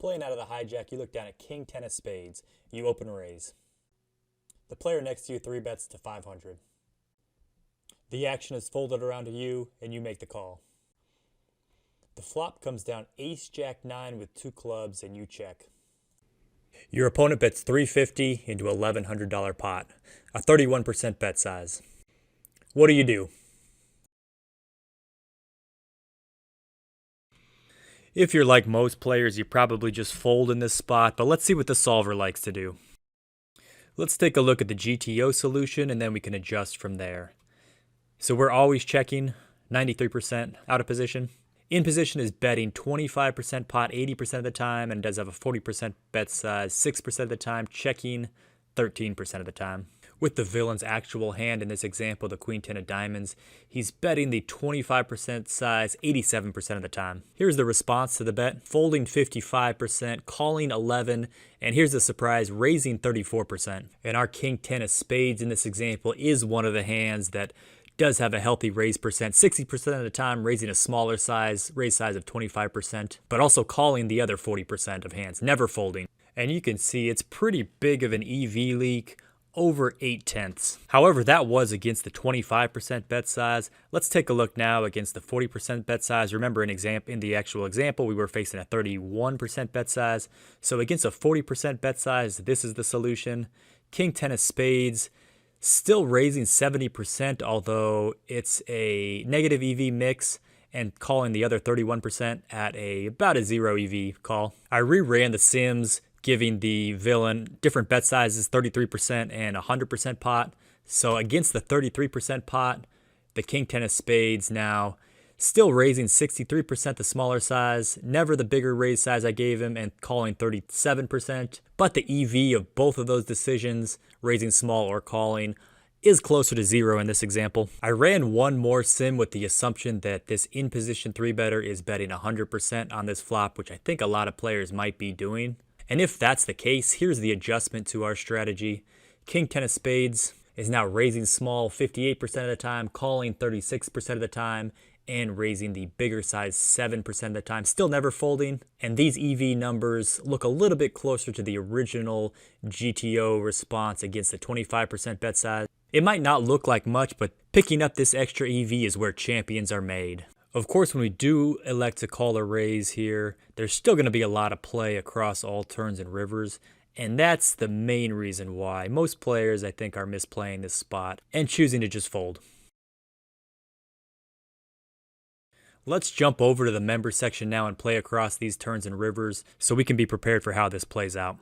Playing out of the hijack, you look down at King 10 of spades. You open raise. The player next to you 3-bets to 500. The action is folded around to you, and you make the call. The flop comes down Ace-Jack-9 with 2 clubs, and you check. Your opponent bets $350 into a $1,100 pot, a 31% bet size. What do you do? If you're like most players, you probably just fold in this spot, but let's see what the solver likes to do. Let's take a look at the GTO solution, and then we can adjust from there. So we're always checking, 93% out of position. In position is betting 25% pot 80% of the time, and does have a 40% bet size 6% of the time, checking 13% of the time. With the villain's actual hand in this example, the Queen 10 of diamonds, he's betting the 25% size 87% of the time. Here's the response to the bet, folding 55%, calling 11%, and here's the surprise, raising 34%. And our King 10 of spades in this example is one of the hands that does have a healthy raise percent, 60% of the time raising a smaller size, raise size of 25%, but also calling the other 40% of hands, never folding. And you can see it's pretty big of an EV leak, over 8/10. However, that was against the 25% bet size. Let's take a look now against the 40% bet size. Remember, in the actual example, we were facing a 31% bet size. So against a 40% bet size, this is the solution. King 10 of spades, still raising 70%, although it's a negative EV mix, and calling the other 31% at about a 0 EV call. I reran the sims, giving the villain different bet sizes, 33% and 100% pot. So against the 33% pot, the King 10 of spades now still raising 63%, the smaller size, never the bigger raise size I gave him, and calling 37%. But the EV of both of those decisions, raising small or calling, is closer to 0 in this example. I ran one more sim with the assumption that this in position 3-better is betting 100% on this flop, which I think a lot of players might be doing. And if that's the case, here's the adjustment to our strategy. King 10 of spades is now raising small 58% of the time, calling 36% of the time, and raising the bigger size 7% of the time, still never folding. And these EV numbers look a little bit closer to the original GTO response against the 25% bet size. It might not look like much, but picking up this extra EV is where champions are made. Of course, when we do elect to call a raise here, there's still going to be a lot of play across all turns and rivers, and that's the main reason why most players, I think, are misplaying this spot and choosing to just fold. Let's jump over to the member section now and play across these turns and rivers so we can be prepared for how this plays out.